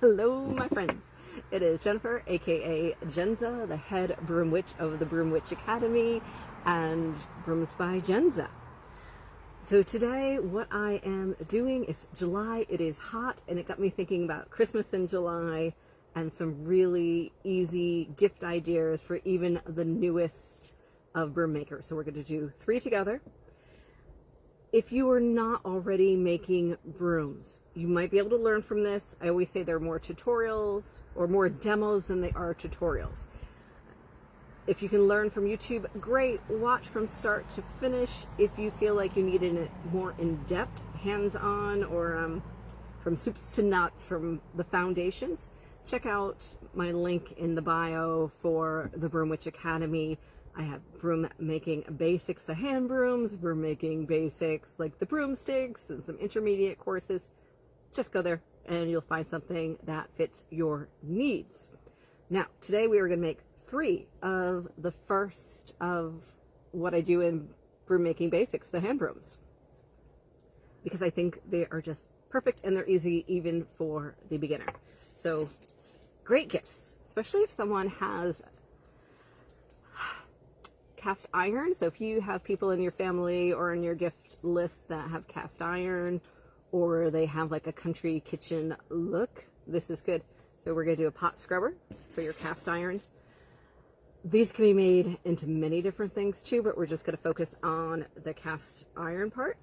Hello, my friends. It is Jennifer, aka Jenza, the head broom witch of the Broom Witch Academy and Brooms by Jenza. So today, what I am doing is July. It is hot, and it got me thinking about Christmas in July and some really easy gift ideas for even the newest of broom makers. So we're going to do 3 together. If you are not already making brooms, you might be able to learn from this. I always say there are more tutorials or more demos than they are tutorials. If you can learn from YouTube, great. Watch from start to finish. If you feel like you need it more in-depth, hands-on, or from soups to nuts, from the foundations, check out my link in the bio for the Broom Witch Academy. I have broom making basics, the hand brooms, broom making basics like the broomsticks, and some intermediate courses. Just go there and you'll find something that fits your needs. Now, today we are going to make 3 of the first of what I do in broom making basics, the hand brooms, because I think they are just perfect and they're easy even for the beginner. So great gifts, especially if someone has cast iron. So if you have people in your family or in your gift list that have cast iron, or they have like a country kitchen look, this is good. So we're going to do a pot scrubber for your cast iron. These can be made into many different things too, but we're just going to focus on the cast iron part.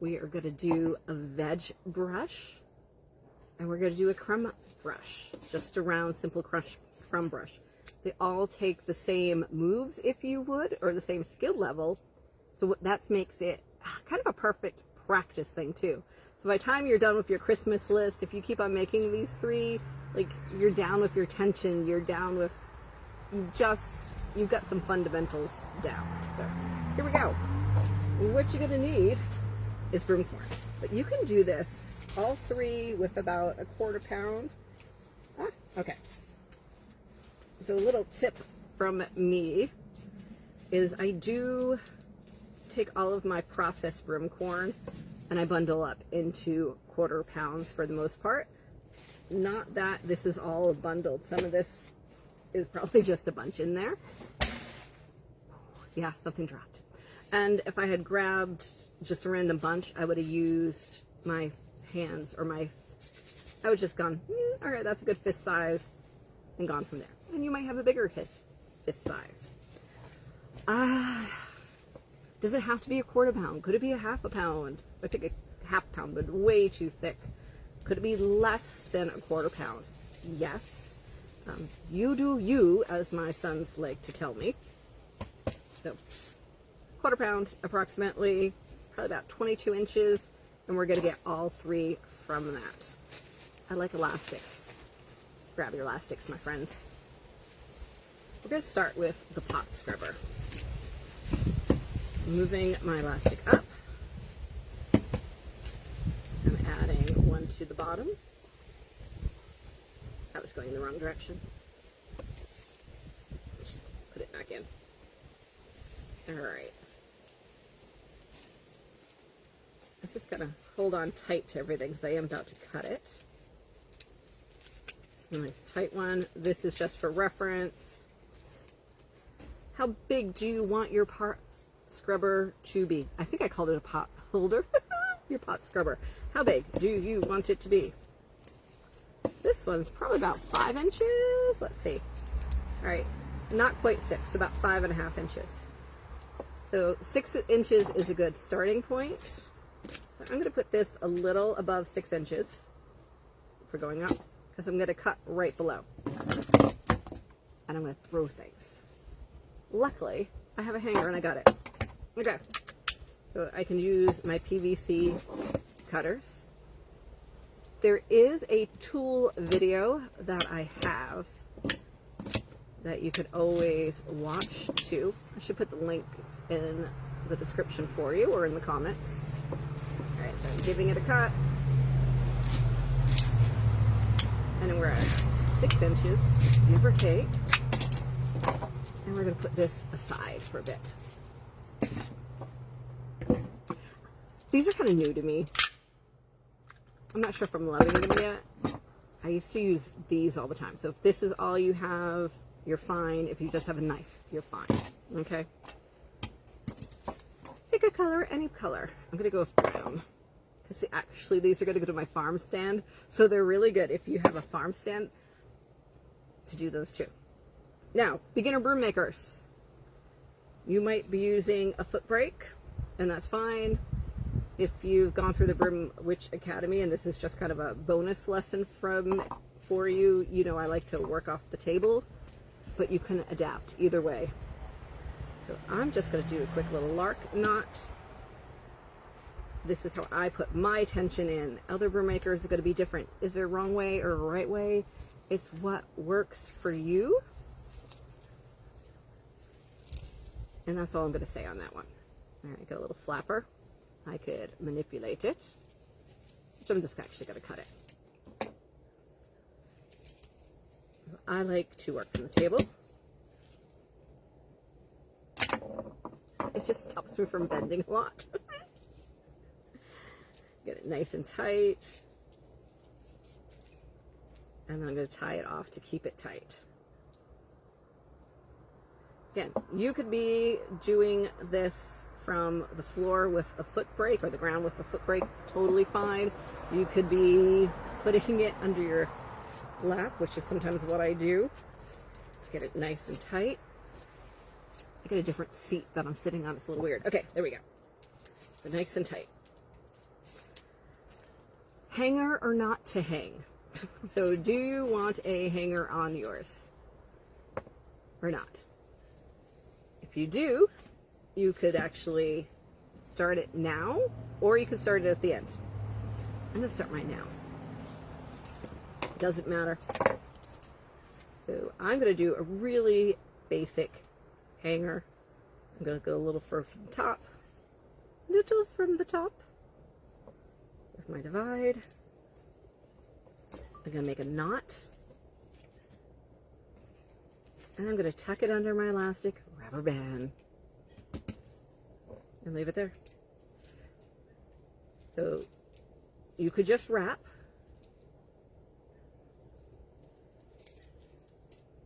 We are going to do a veg brush, and we're going to do a crumb brush, just a round simple crumb brush. They all take the same moves, if you would, or the same skill level. So that makes it kind of a perfect practice thing too. So by the time you're done with your Christmas list, if you keep on making these 3, like, you're down with your tension, you're down with, you've got some fundamentals down. So here we go. What you're gonna need is broom corn. But you can do this, all 3 with about a 1/4 pound. Okay. So a little tip from me is I do take all of my processed broom corn and I bundle up into 1/4 pounds for the most part. Not that this is all bundled. Some of this is probably just a bunch in there. Yeah, something dropped. And if I had grabbed just a random bunch, I would have used my hands, or I would just gone, all right, that's a good fist size, and gone from there. And you might have a bigger fist size. Does it have to be a 1/4 pound? Could it be a 1/2 pound? I think a 1/2 pound, but way too thick. Could it be less than a 1/4 pound? Yes. You do you, as my sons like to tell me. So 1/4 pound approximately, probably about 22 inches, and we're going to get all 3 from that. I like elastics. Grab your elastics, my friends. We're going to start with the pot scrubber. Moving my elastic up. I'm adding 1 to the bottom. I was going in the wrong direction. Put it back in. Alright. I'm just going to hold on tight to everything because I am about to cut it. Nice tight one. This is just for reference. How big do you want your pot scrubber to be? I think I called it a pot holder. Your pot scrubber. How big do you want it to be? This one's probably about 5 inches. Let's see. All right, not quite 6, about 5.5 inches. So 6 inches is a good starting point. So I'm going to put this a little above 6 inches for going up, because I'm going to cut right below. And I'm going to throw things. Luckily, I have a hanger and I got it. Okay, so I can use my PVC cutters. There is a tool video that I have that you could always watch too. I should put the links in the description for you, or in the comments. All right, so I'm giving it a cut. And then we're at 6 inches, give or take. And we're going to put this aside for a bit. These are kind of new to me. I'm not sure if I'm loving them yet. I used to use these all the time. So if this is all you have, you're fine. If you just have a knife, you're fine. Okay. Pick a color, any color. I'm going to go with brown. Because actually these are going to go to my farm stand. So they're really good if you have a farm stand to do those too. Now, beginner broom makers. You might be using a foot brake, and that's fine. If you've gone through the Broom Witch Academy and this is just kind of a bonus lesson for you, you know I like to work off the table, but you can adapt either way. So I'm just going to do a quick little lark knot. This is how I put my tension in. Other broom makers are going to be different. Is there a wrong way or a right way? It's what works for you. And that's all I'm going to say on that one. All right, got a little flapper. I could manipulate it, which I'm just actually going to cut it. I like to work from the table. It just stops me from bending a lot. Get it nice and tight. And then I'm going to tie it off to keep it tight. Again, you could be doing this from the floor with a foot brake or the ground with a foot brake, totally fine. You could be putting it under your lap, which is sometimes what I do, to get it nice and tight. I get a different seat that I'm sitting on. It's a little weird. Okay, there we go. So nice and tight. Hanger or not to hang? So do you want a hanger on yours or not? If you do, you could actually start it now, or you could start it at the end. I'm going to start mine now. Doesn't matter. So I'm going to do a really basic hanger. I'm going to go a little from the top, little from the top with my divide. I'm going to make a knot, and I'm going to tuck it under my elastic rubber band and leave it there. So you could just wrap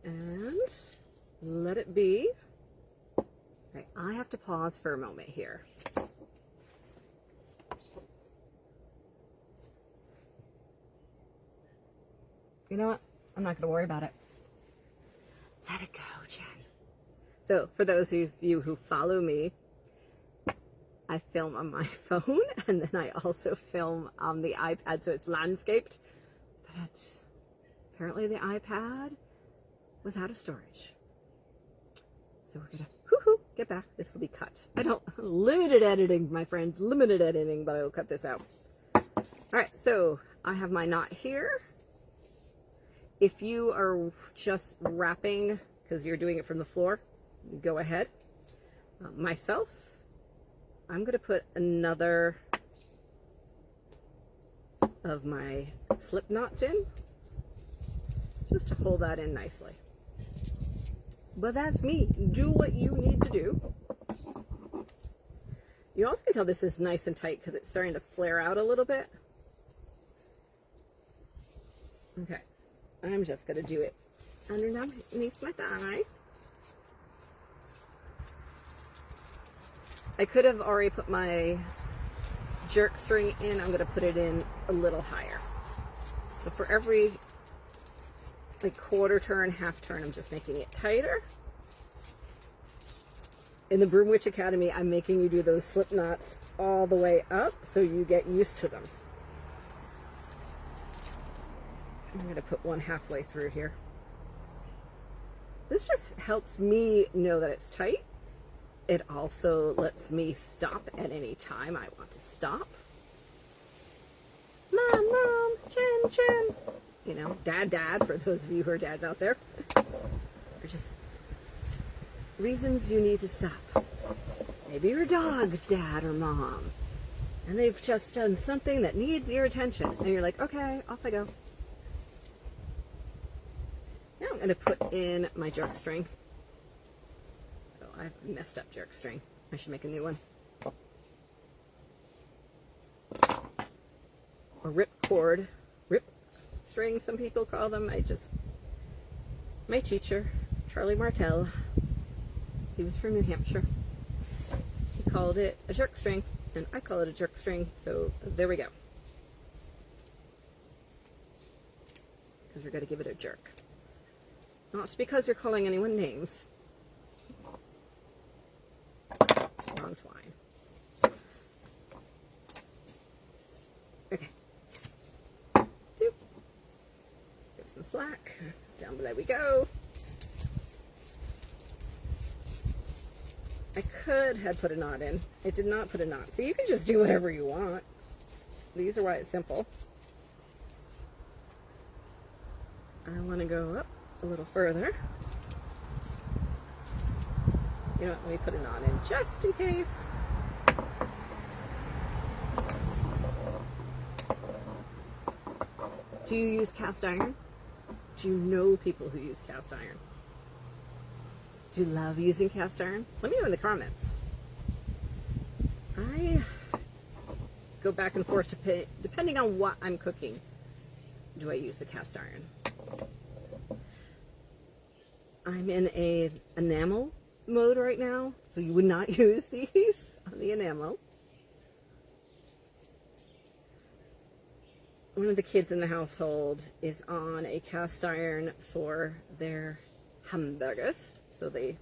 and let it be. Okay, I have to pause for a moment here. You know what? I'm not going to worry about it. Let it go, Jen. So for those of you who follow me, I film on my phone, and then I also film on the iPad, so it's landscaped. But apparently the iPad was out of storage. So we're gonna get back. This will be cut. I don't, limited editing, my friends, limited editing, but I will cut this out. All right, so I have my knot here. If you are just wrapping, because you're doing it from the floor, go ahead. Myself, I'm going to put another of my slip knots in, just to hold that in nicely. But that's me. Do what you need to do. You also can tell this is nice and tight because it's starting to flare out a little bit. Okay, I'm just going to do it underneath my thigh. I could have already put my jerk string in. I'm going to put it in a little higher. So for every like quarter turn, half turn, I'm just making it tighter. In the Broom Witch Academy, I'm making you do those slip knots all the way up so you get used to them. I'm going to put one halfway through here. This just helps me know that it's tight. It also lets me stop at any time I want to stop. Mom, Mom, Jen, Jen. You know, Dad, Dad, for those of you who are dads out there. Or just reasons you need to stop. Maybe your dog's dad or mom, and they've just done something that needs your attention. And you're like, okay, off I go. Now I'm going to put in my jerk string. I've messed up jerk string. I should make a new one. Or rip cord. Rip string, some people call them. My teacher, Charlie Martell, he was from New Hampshire. He called it a jerk string, and I call it a jerk string, so there we go. Because we're going to give it a jerk. Not because you're calling anyone names. Wrong twine. Okay. Doop. Get some slack. Down below we go. I could have put a knot in. It did not put a knot. So you can just do whatever you want. These are why it's simple. I want to go up a little further. You know what, let me put a knot in just in case. Do you use cast iron? Do you know people who use cast iron? Do you love using cast iron? Let me know in the comments. I go back and forth to depending on what I'm cooking. Do I use the cast iron? I'm in a enamel mode right now, so you would not use these on the enamel. One of the kids in the household is on a cast iron for their hamburgers, so they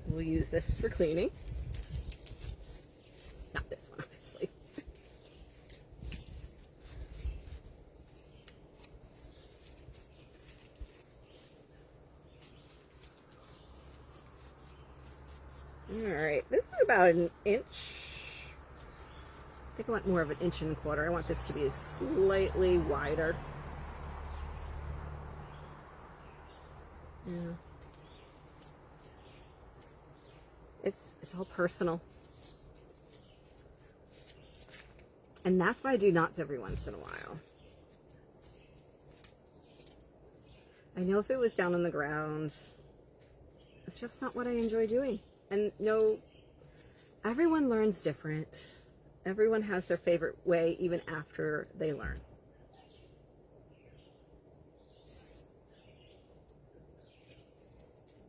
will use this for cleaning. Not this one, obviously. Alright, this is about an inch. I think I want more of an 1.25 inches. I want this to be slightly wider. Yeah. It's all personal. And that's why I do knots every once in a while. I know if it was down on the ground, it's just not what I enjoy doing. And no, everyone learns different. Everyone has their favorite way even after they learn.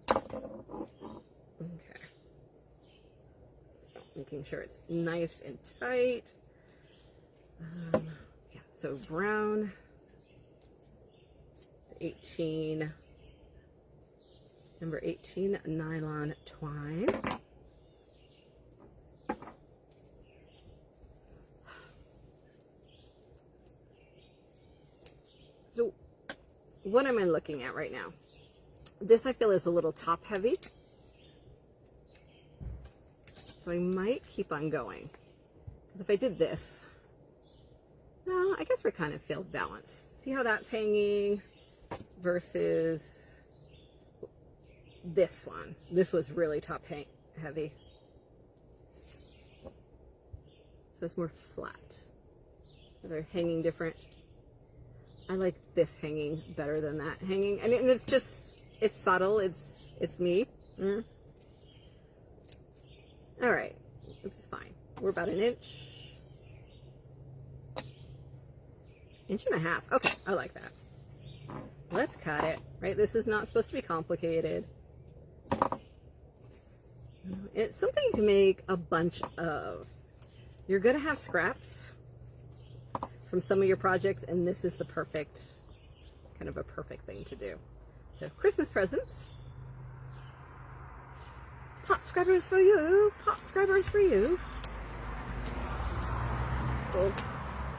Okay. So making sure it's nice and tight. Yeah, so brown, 18, number 18 nylon twine. So what am I looking at right now? This I feel is a little top heavy. So I might keep on going. Because if I did this, well, I guess we kind of feel balanced. See how that's hanging versus this one. This was really top heavy. So it's more flat. They're hanging different. I like this hanging better than that hanging. And it's just, it's subtle. It's me. All right, this is fine. We're about an inch. 1.5 inches. Okay, I like that. Let's cut it, right? This is not supposed to be complicated. It's something you can make a bunch of. You're gonna have scraps from some of your projects, and this is the perfect, kind of a perfect thing to do. So Christmas presents. Pot scrubbers for you. Pot scrubbers for you. Cool.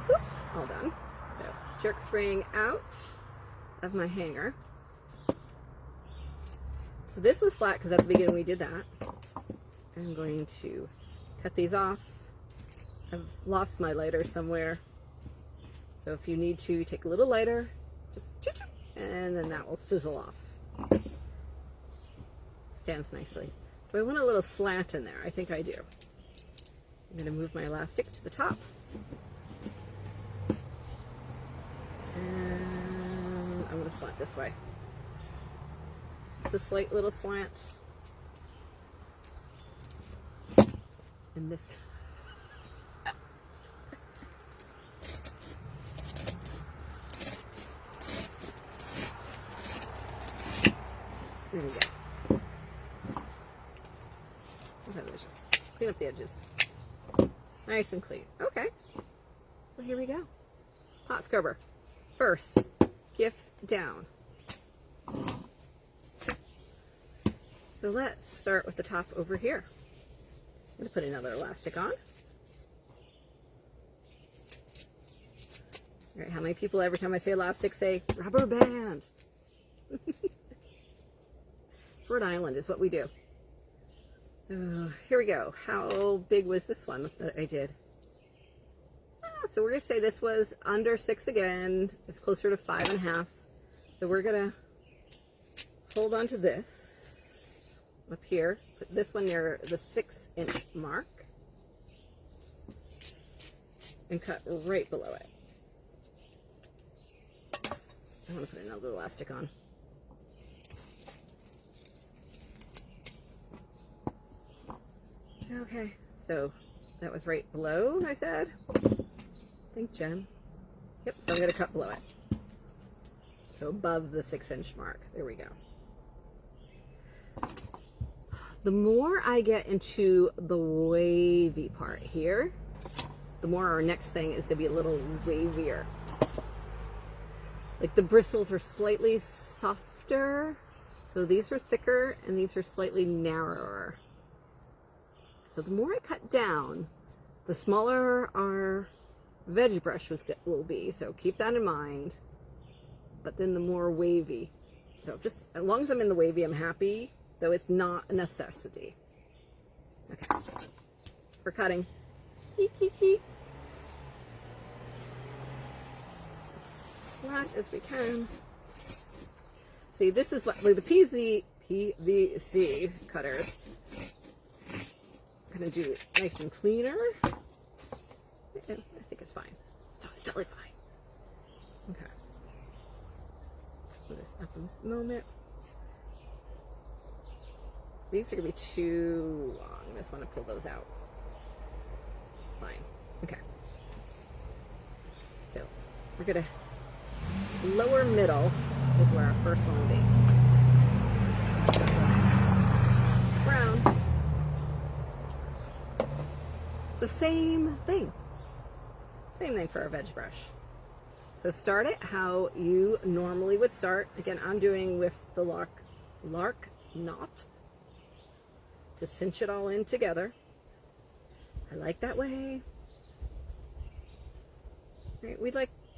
Whoop, all done. So jerk spring out of my hanger. So this was flat because at the beginning we did that. I'm going to cut these off. I've lost my lighter somewhere. So if you need to take a little lighter, just choo-choo, and then that will sizzle off. Stands nicely. Do I want a little slant in there? I think I do. I'm going to move my elastic to the top. And I'm going to slant this way. Just a slight little slant. And this. There we go. Okay, let's just clean up the edges. Nice and clean. Okay. So here we go. Hot scrubber. First, gift down. So let's start with the top over here. I'm going to put another elastic on. All right, how many people every time I say elastic say rubber band? Rhode Island is what we do. Here we go. How big was this one that I did? So we're going to say this was under 6 again. It's closer to 5.5. So we're going to hold on to this up here. Put this one near the 6-inch mark. And cut right below it. I want to put another elastic on. Okay, so that was right below, I said. Thanks, Jen. Yep, so I'm going to cut below it. So above the 6-inch mark. There we go. The more I get into the wavy part here, the more our next thing is going to be a little wavier. Like the bristles are slightly softer. So these are thicker and these are slightly narrower. So the more I cut down, the smaller our Veg Brush will be. So keep that in mind. But then the more wavy. So just as long as I'm in the wavy, I'm happy. Though it's not a necessity. Okay. For cutting. Flat as we can. See, this is what like the PVC cutters. I'm gonna do it nice and cleaner. I think it's fine. It's totally fine. Okay. Put this up a moment. These are gonna be too long. I just want to pull those out. Fine. Okay. So we're gonna lower middle is where our first one will be. Brown. So same thing. Same thing for our Veg Brush. So start it how you normally would start. Again, I'm doing with the lark knot to cinch it all in together. I like that way. Right,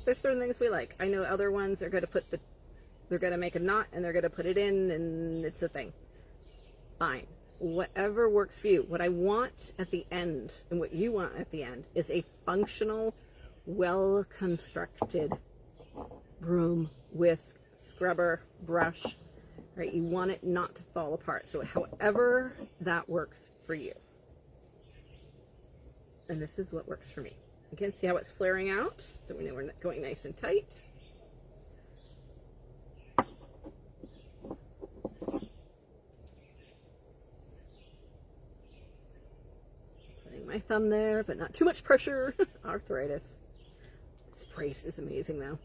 there's certain things we like. I know other ones are going to they're going to make a knot and they're going to put it in and it's a thing. Fine. Whatever works for you. What I want at the end and what you want at the end is a functional, well-constructed broom, whisk, scrubber, brush, right? You want it not to fall apart. So however that works for you. And this is what works for me. Again, see how it's flaring out? So we know we're going nice and tight. Putting my thumb there, but not too much pressure. Arthritis. This brace is amazing though.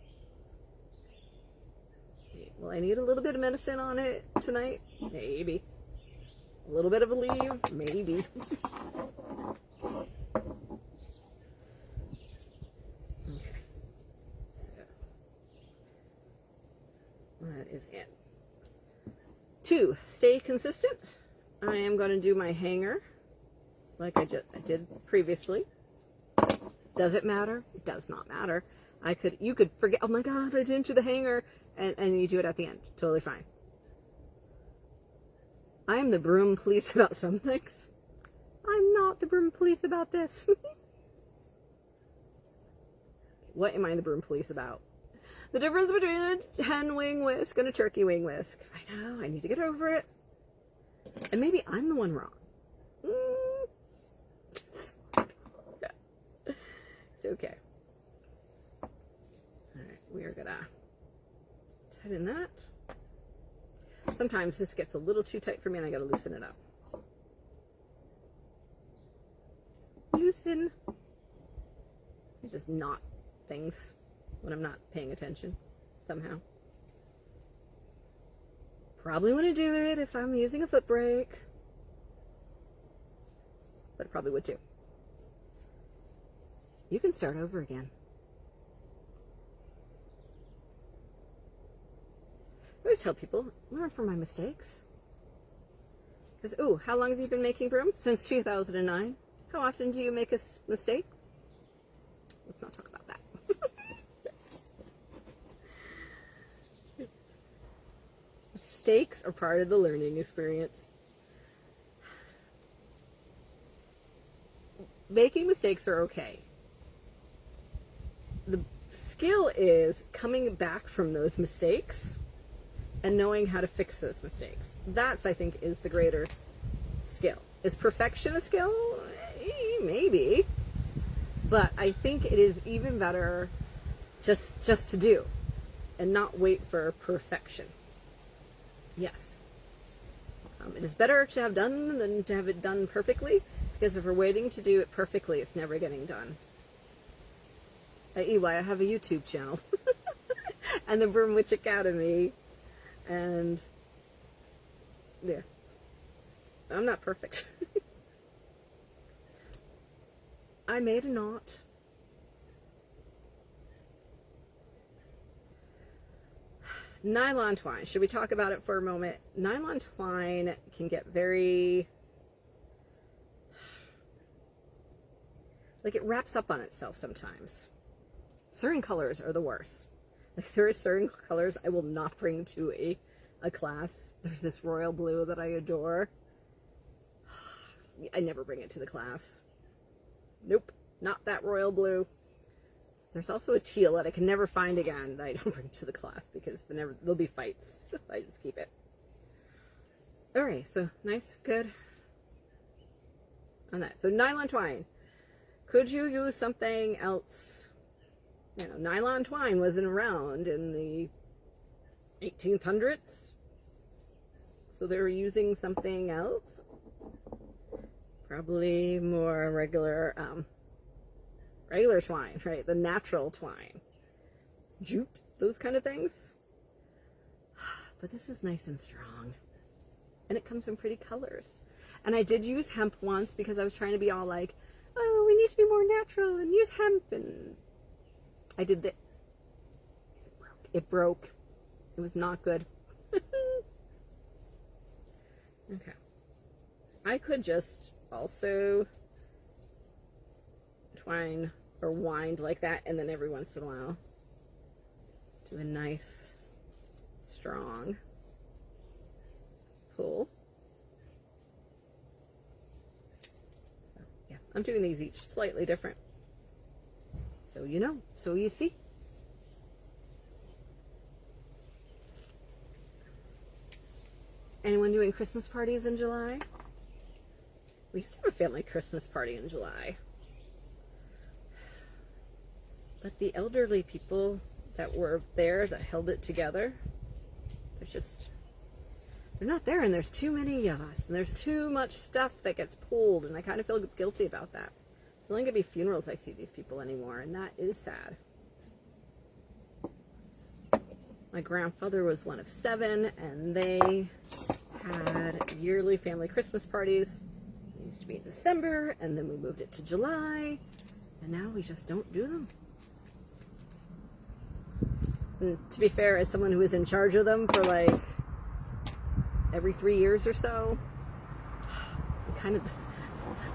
Will I need a little bit of medicine on it tonight? Maybe. A little bit of a leave? Maybe. Okay. So, that is it. 2, stay consistent. I am going to do my hanger like I did previously. Does it matter? It does not matter. You could forget, oh my God, I didn't do the hanger, and you do it at the end. Totally fine. I am the broom police about some things. I'm not the broom police about this. What am I the broom police about? The difference between a hen wing whisk and a turkey wing whisk. I know, I need to get over it. And maybe I'm the one wrong. It's okay. Alright, we are gonna tighten that. Sometimes this gets a little too tight for me and I gotta loosen it up. Loosen. I just knot things when I'm not paying attention somehow. probably wouldn't do it if I'm using a foot brake, but it probably would too. You can start over again. I always tell people, learn from my mistakes. Because, ooh, how long have you been making brooms? Since 2009. How often do you make a mistake? Let's not talk about that. Mistakes are part of the learning experience. Making mistakes are okay. The skill is coming back from those mistakes and knowing how to fix those mistakes. That's, I think, is the greater skill. Is perfection a skill? Maybe. But I think it is even better just to do and not wait for perfection. Yes. It is better to have done than to have it done perfectly, because if we're waiting to do it perfectly, it's never getting done. I.e. why I have a YouTube channel and the Broom Witch Academy, and yeah, I'm not perfect. I made a knot. Nylon twine. Should we talk about it for a moment? Nylon twine can get very, like, it wraps up on itself sometimes. Certain colors are the worst. Like, there are certain colors I will not bring to a class. There's this royal blue that I adore. I never bring it to the class. Nope, not that royal blue. There's also a teal that I can never find again that I don't bring to the class because there'll be fights. I just keep it. Alright, so nice, good on that. So nylon twine. Could you use something else? You know, nylon twine wasn't around in the 1800s. So they were using something else. Probably more regular twine, right? The natural twine. Jute, those kind of things. But this is nice and strong. And it comes in pretty colors. And I did use hemp once because I was trying to be all like, oh, we need to be more natural and use hemp. And I did that. It broke. It was not good. Okay. I could just also twine or wind like that, and then every once in a while do a nice strong pull. So, yeah, I'm doing these each slightly different, so you know, so you see. Anyone doing Christmas parties in July? We used to have a family Christmas party in July. But the elderly people that were there that held it together, they're not there, and there's too many of us, and there's too much stuff that gets pulled, and I kind of feel guilty about that. It's only going to be funerals I see these people anymore, and that is sad. My grandfather was one of 7, and they had yearly family Christmas parties. It used to be in December, and then we moved it to July, and now we just don't do them. And to be fair, as someone who is in charge of them for like every 3 years or so, I'm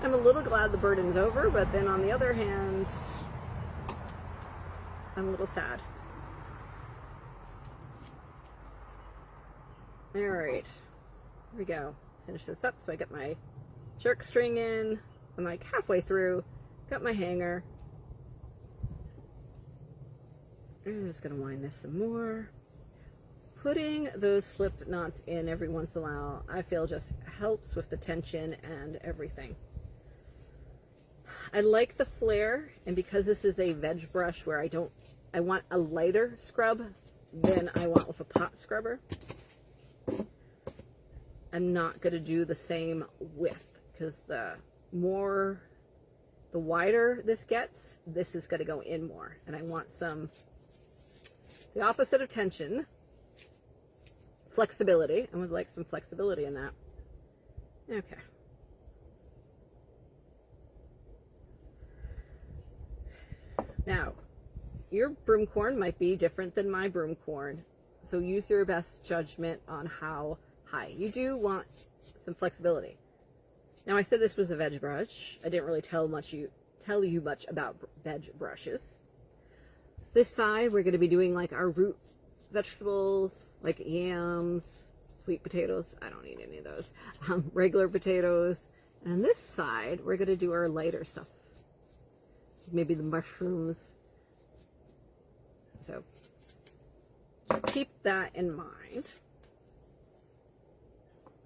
a little glad the burden's over, but then on the other hand, I'm a little sad. Alright, here we go. Finish this up so I get my jerk string in. I'm like halfway through, got my hanger. I'm just going to wind this some more. Putting those slip knots in every once in a while, I feel just helps with the tension and everything. I like the flare, and because this is a veg brush where I want a lighter scrub than I want with a pot scrubber, I'm not going to do the same width, because the wider this gets, this is going to go in more, and I want the opposite of tension, flexibility. I would like some flexibility in that. Okay. Now, your broom corn might be different than my broom corn, so use your best judgment on how high. You do want some flexibility. Now, I said this was a veg brush. I didn't really tell you much about veg brushes. This side, we're going to be doing like our root vegetables, like yams, sweet potatoes. I don't eat any of those. Regular potatoes. And this side, we're going to do our lighter stuff. Maybe the mushrooms. So just keep that in mind.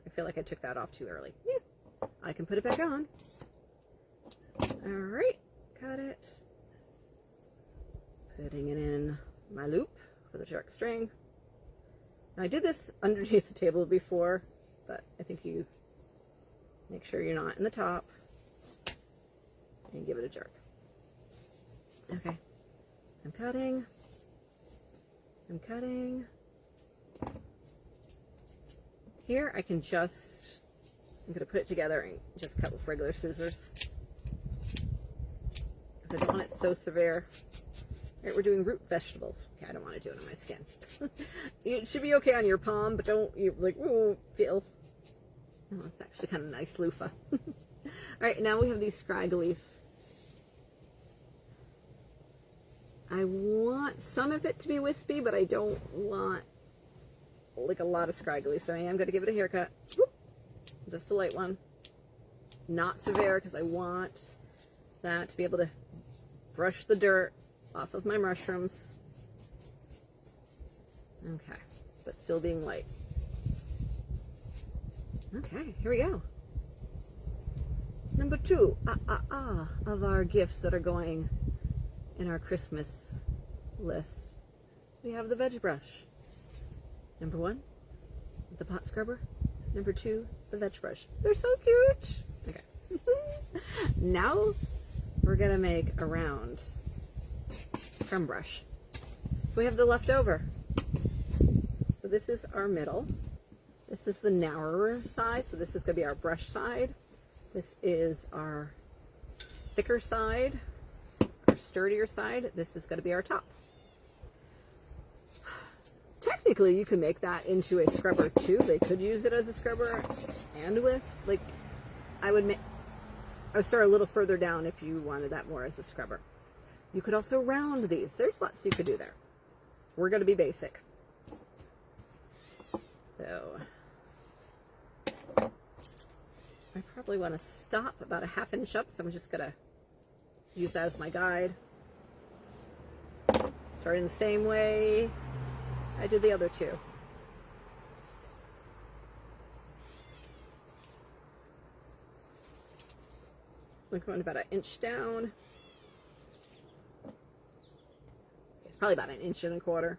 I feel like I took that off too early. Yeah, I can put it back on. All right, got it. Putting it in my loop for the shark string. Now, I did this underneath the table before, but I think you make sure you're not in the top and give it a jerk. Okay, I'm cutting. I'm cutting. Here I can I'm going to put it together and just cut with regular scissors. Because I don't want it so severe. All right, we're doing root vegetables. Okay, I don't want to do it on my skin. It should be okay on your palm, but don't, you like, ooh, feel. Oh, it's actually kind of nice loofah. All right, now we have these scragglies. I want some of it to be wispy, but I don't want like a lot of scraggly, so I am going to give it a haircut. Whoop. Just a light one. Not severe, because I want that to be able to brush the dirt off of my mushrooms. Okay, but still being light. Okay, here we go. Number 2 of our gifts that are going in our Christmas list. We have the veg brush. Number 1, the pot scrubber. Number 2, the veg brush. They're so cute. Okay. Now we're gonna make a round crumb brush. So we have the leftover. So this is our middle. This is the narrower side. So this is gonna be our brush side. This is our thicker side, our sturdier side. This is gonna be our top. Technically, you can make that into a scrubber too. They could use it as a scrubber and whisk. Like, I would start a little further down if you wanted that more as a scrubber. You could also round these. There's lots you could do there. We're going to be basic. So, I probably want to stop about a ½ inch up, so I'm just going to use that as my guide. Start in the same way I did the other two. We're going about 1 inch down. It's probably about 1.25 inches.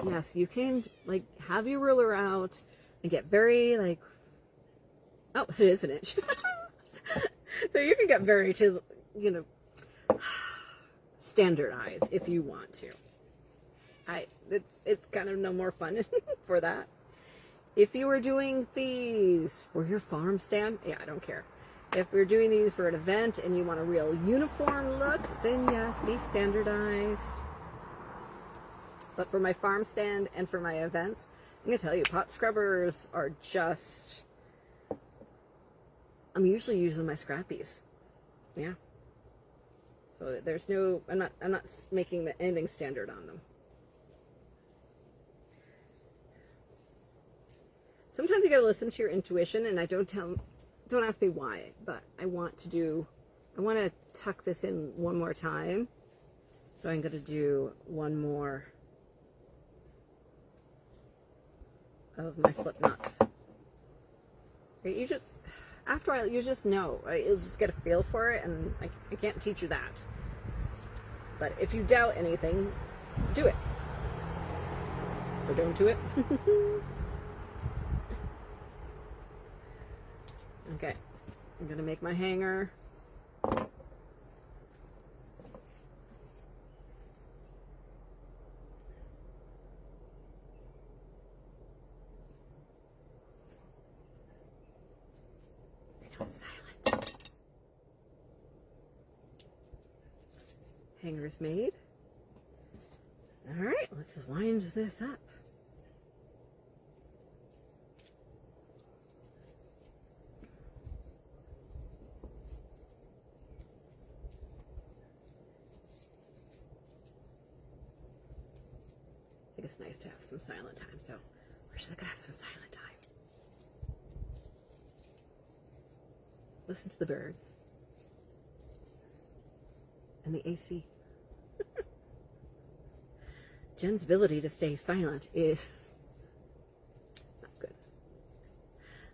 Yes, you can like have your ruler out and get very like, oh, it is 1 inch. So you can get very to, you know, standardize if you want to. It's kind of no more fun for that. If you were doing these for your farm stand, yeah, I don't care. If we're doing these for an event and you want a real uniform look, then yes, be standardized. But for my farm stand and for my events, I'm gonna tell you, pot scrubbers are just, I'm usually using my scrappies. Yeah. So there's no, I'm not making anything standard on them. Sometimes you gotta listen to your intuition, and don't ask me why, but I want to tuck this in one more time. So I'm gonna do one more of my slip knots. Okay, you just, after a while, you just know, right? You'll just get a feel for it, and I can't teach you that. But if you doubt anything, do it. Or don't do it. Okay, I'm gonna make my hanger. silent. Hangers made. All right, let's wind this up. I think it's nice to have some silent time, so we're just gonna have some silent time. Listen to the birds and the AC. Jen's ability to stay silent is not good.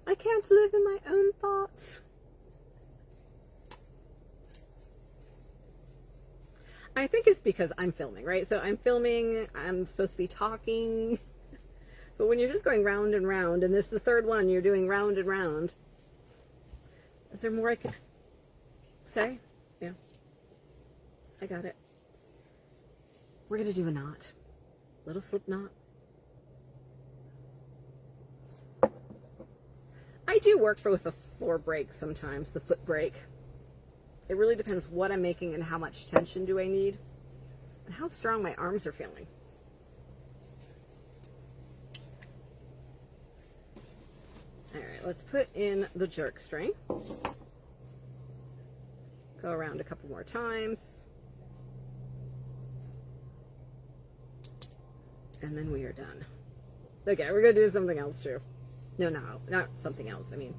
I can't live in my own thoughts. I think it's because I'm filming, right? So I'm filming, I'm supposed to be talking, but when you're just going round and round, and this is the third one, you're doing round and round. Is there more I can say? Yeah. I got it. We're going to do a knot. Little slip knot. I do work with a floor break sometimes, the foot break. It really depends what I'm making and how much tension do I need and how strong my arms are feeling. All right, let's put in the jerk string. Go around a couple more times. And then we are done. Okay, we're gonna do something else too. No, not something else. I mean,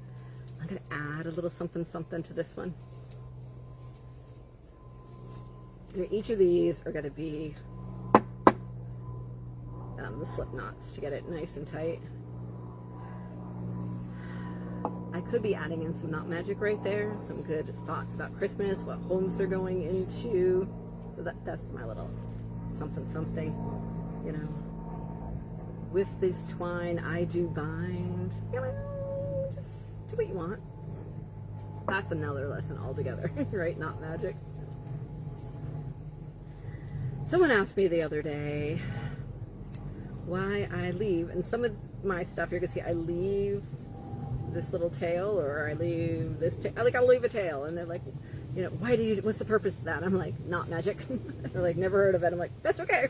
I'm gonna add a little something to this one. Each of these are gonna be the slip knots to get it nice and tight. I could be adding in some knot magic right there, some good thoughts about Christmas, what homes they're going into. So that's my little something, you know. With this twine I do bind. You know, just do what you want. That's another lesson altogether, right? Knot magic. Someone asked me the other day why I leave, and some of my stuff you're gonna see I leave this little tail, or I leave this like I'll leave a tail, and they're like, you know, what's the purpose of that? I'm like, knot magic. They're like, never heard of it. I'm like, that's okay.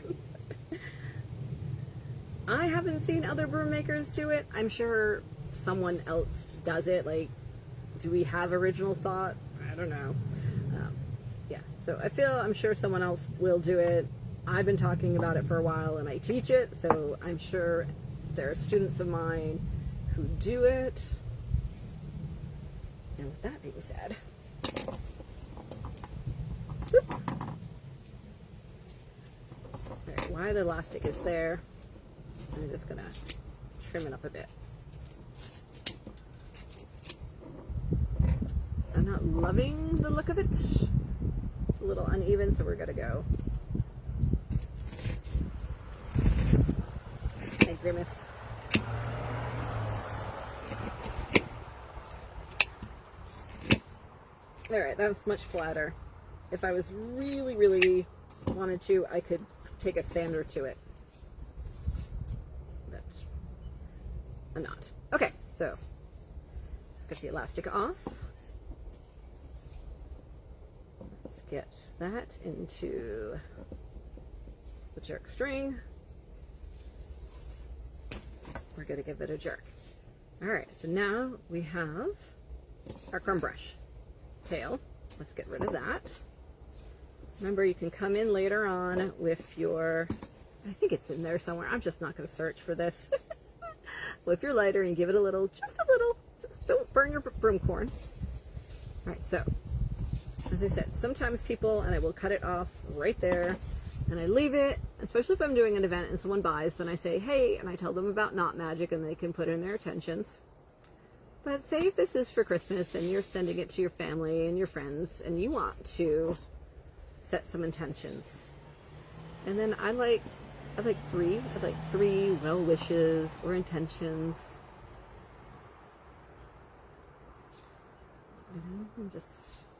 I haven't seen other broom makers do it. I'm sure someone else does it. Like, do we have original thought? I don't know. Yeah, so I'm sure someone else will do it. I've been talking about it for a while and I teach it, so I'm sure there are students of mine who do it. And with that being said, whoop. All right, while the elastic is there, I'm just gonna trim it up a bit. I'm not loving the look of it. It's a little uneven, so we're gonna go. I grimace. All right, that's much flatter. If I was really wanted to, I could take a sander to it. But I'm not. Okay, so let's get the elastic off. Let's get that into the jerk string. We're going to give it a jerk. All right, so now we have our crumb brush tail. Let's get rid of that. Remember, you can come in later on with your, I think it's in there somewhere. I'm just not going to search for this. With your lighter and give it a little, just don't burn your broom corn. All right, so as I said, sometimes people, and I will cut it off right there, and I leave it, especially if I'm doing an event and someone buys, then I say, hey, and I tell them about knot magic and they can put in their intentions. But say if this is for Christmas and you're sending it to your family and your friends and you want to set some intentions. And then I like three well wishes or intentions. Just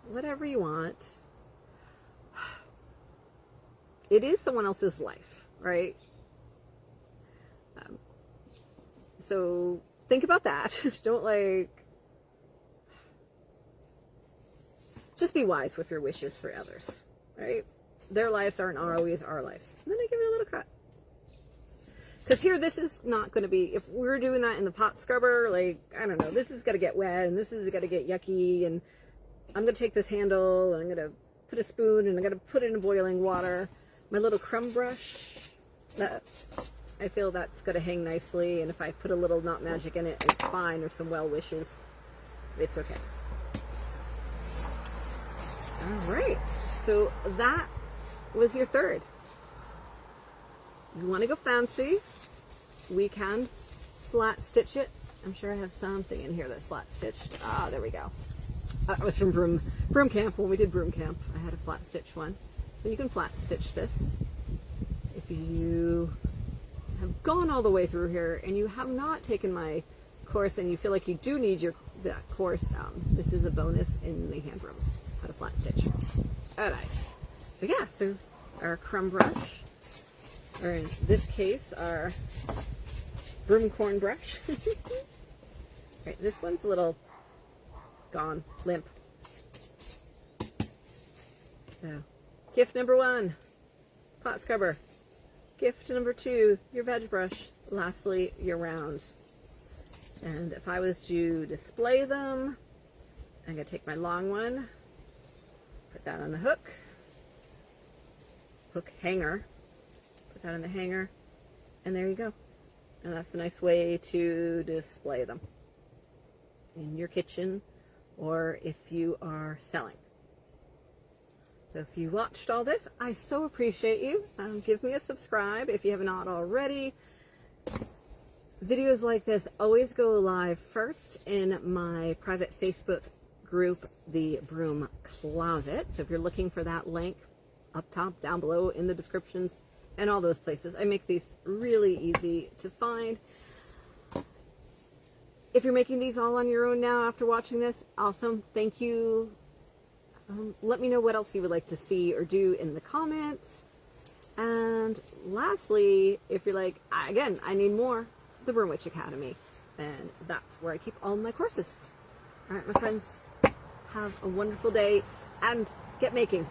whatever you want. It is someone else's life, right? So think about that. Don't just be wise with your wishes for others, right? Their lives aren't always our lives. And then I give it a little cut. Because here, this is not going to be, if we're doing that in the pot scrubber, like, I don't know, this is going to get wet, and this is going to get yucky, and I'm going to take this handle, and I'm going to put a spoon, and I'm going to put it in boiling water. My little crumb brush, that I feel that's going to hang nicely, and if I put a little Not Magic in it, it's fine, or some well wishes, it's okay. All right, so that was your third. You want to go fancy, we can flat stitch it. I'm sure I have something in here that's flat stitched. Ah, there we go. It was from Broom Camp. When we did Broom Camp, I had a flat stitch one. So you can flat stitch this. If you have gone all the way through here and you have not taken my course and you feel like you do need that course, this is a bonus in the hand brooms, how to flat stitch. All right. So yeah, so our crumb brush, or in this case, our broomcorn brush. Right, this one's a little gone, limp. So, gift number 1, pot scrubber. Gift number 2, your veg brush. Lastly, your round. And if I was to display them, I'm going to take my long one, put that on the hook hanger, put that on the hanger, and there you go. And that's a nice way to display them in your kitchen or if you are selling. So if you watched all this, I so appreciate you. Give me a subscribe if you have not already. Videos like this always go live first in my private Facebook group, the Broom Closet. So if you're looking for that link, up top, down below, in the descriptions, and all those places. I make these really easy to find. If you're making these all on your own now after watching this, awesome. Thank you. Let me know what else you would like to see or do in the comments. And lastly, if you're like, again, I need more, the Broom Witch Academy. And that's where I keep all my courses. All right, my friends, have a wonderful day and get making.